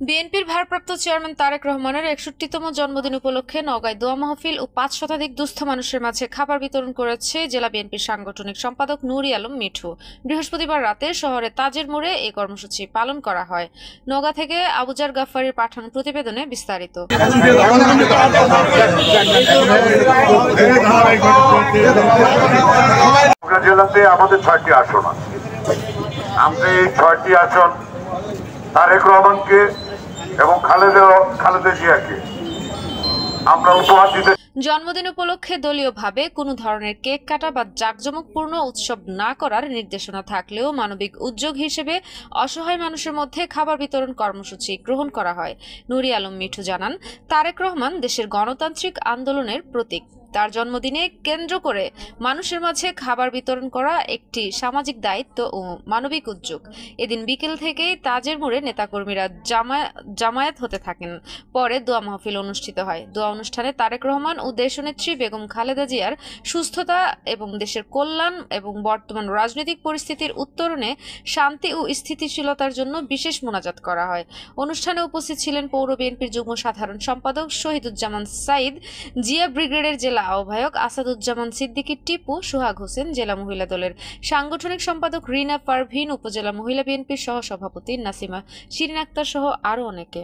বিএনপির ভারপ্রাপ্ত চেয়ারম্যান তারেক রহমানের ৬১তম জন্মদিন উপলক্ষে নওগাঁয় দোয়া মাহফিল ও ৫ শতাধিক দুস্থ মানুষের মাঝে খাবার বিতরণ করেছে জেলা বিএনপির সাংগঠনিক সম্পাদক নুরি আলম মিঠু। বৃহস্পতিবার রাতে শহরের তাজের মোড়ে এই কর্মসূচি পালন করা হয়। নওগাঁ থেকে আবুজার গাফফারির পাঠানো প্রতিবেদনে বিস্তারিত। জেলাতে আমাদের ৬টি আসন আছে। আমরা এই ৬টি আসন তারেক রহমানকে এবং খালেদা জিয়াকে আমরা উপহার দিতে। জন্মদিন উপলক্ষে দলীয়ভাবে কোনো ধরনের কেক কাটা বা জাঁকজমকপূর্ণ উৎসব না করার নির্দেশনা থাকলেও মানবিক উদ্যোগ হিসেবে অসহায় মানুষের মধ্যে খাবার বিতরণ কর্মসূচি গ্রহণ করা হয়। নুরি আলম মিঠু জানান, তারেক রহমান দেশের গণতান্ত্রিক আন্দোলনের প্রতীক। তার জন্মদিনে কেন্দ্র করে মানুষের মাঝে খাবার বিতরণ করা একটি সামাজিক দায়িত্ব ও মানবিক উদ্যোগ। এদিন বিকেল থেকেই তাজের মোড়ে নেতাকর্মীরা জামায়াত হতে থাকেন। পরে দোয়া মাহফিল অনুষ্ঠিত হয়। দোয়া অনুষ্ঠানে তারেক রহমান ও দেশনেত্রী বেগম খালেদা জিয়ার সুস্থতা এবং দেশের কল্যাণ এবং বর্তমান রাজনৈতিক পরিস্থিতির উত্তরণে শান্তি ও স্থিতিশীলতার জন্য বিশেষ মোনাজাত করা হয়। অনুষ্ঠানে উপস্থিত ছিলেন পৌর বিএনপির যুগ্ম সাধারণ সম্পাদক শহীদুজ্জামান সাইদ, জিয়া ব্রিগেডের জেলা আহ্বায়ক আসাদুজ্জামান সিদ্দিকী টিপু, সোহাগ হোসেন জেলা মহিলা দলের সাংগঠনিক সম্পাদক রিনা পারভিন, উপজেলা মহিলা বিএনপির সহ সভাপতি নাসিমা শিরিন আক্তার সহ আরো অনেকে।